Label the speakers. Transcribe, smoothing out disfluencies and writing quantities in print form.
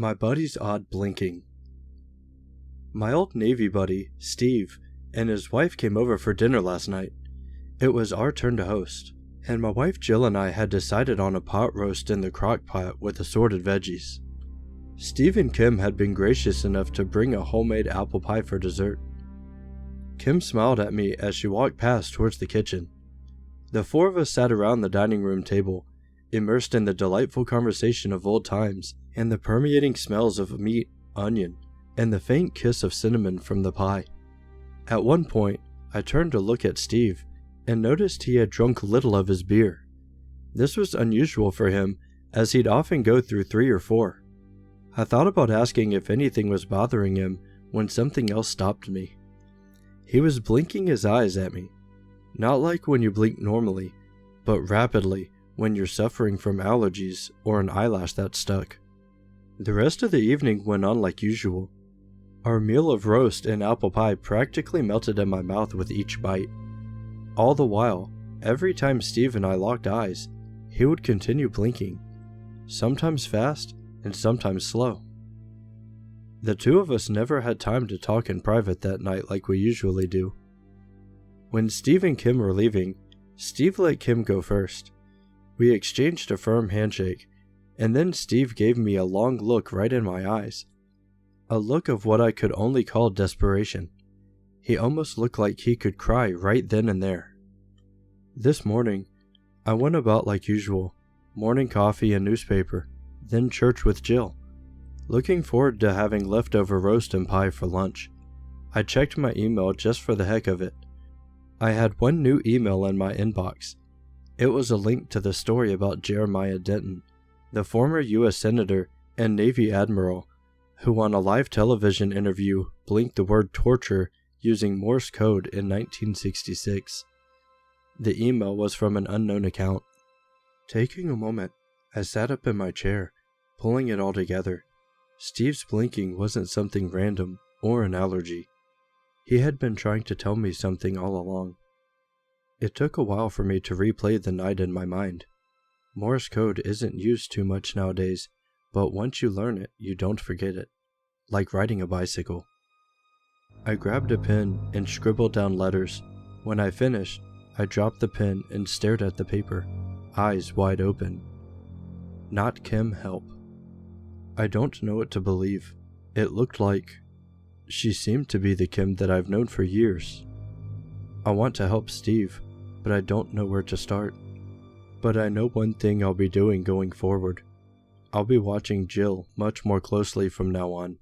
Speaker 1: My buddy's odd blinking. My old Navy buddy, Steve, and his wife came over for dinner last night. It was our turn to host, and my wife Jill and I had decided on a pot roast in the crock pot with assorted veggies. Steve and Kim had been gracious enough to bring a homemade apple pie for dessert. Kim smiled at me as she walked past towards the kitchen. The four of us sat around the dining room table, immersed in the delightful conversation of old times and the permeating smells of meat, onion, and the faint kiss of cinnamon from the pie. At one point, I turned to look at Steve and noticed he had drunk little of his beer. This was unusual for him, as he'd often go through 3 or 4. I thought about asking if anything was bothering him when something else stopped me. He was blinking his eyes at me, not like when you blink normally, but rapidly when you're suffering from allergies or an eyelash that stuck. The rest of the evening went on like usual. Our meal of roast and apple pie practically melted in my mouth with each bite. All the while, every time Steve and I locked eyes, he would continue blinking, sometimes fast and sometimes slow. The two of us never had time to talk in private that night like we usually do. When Steve and Kim were leaving, Steve let Kim go first. We exchanged a firm handshake, and then Steve gave me a long look right in my eyes. A look of what I could only call desperation. He almost looked like he could cry right then and there. This morning, I went about like usual, morning coffee and newspaper, then church with Jill. Looking forward to having leftover roast and pie for lunch. I checked my email just for the heck of it. I had one new email in my inbox. It was a link to the story about Jeremiah Denton, the former U.S. Senator and Navy Admiral, who on a live television interview blinked the word torture using Morse code in 1966. The email was from an unknown account. Taking a moment, I sat up in my chair, pulling it all together. Steve's blinking wasn't something random or an allergy. He had been trying to tell me something all along. It took a while for me to replay the night in my mind. Morse code isn't used too much nowadays, but once you learn it, you don't forget it. Like riding a bicycle. I grabbed a pen and scribbled down letters. When I finished, I dropped the pen and stared at the paper, eyes wide open. Not Kim, help. I don't know what to believe. It looked like she seemed to be the Kim that I've known for years. I want to help Steve, but I don't know where to start. But I know one thing I'll be doing going forward. I'll be watching Jill much more closely from now on.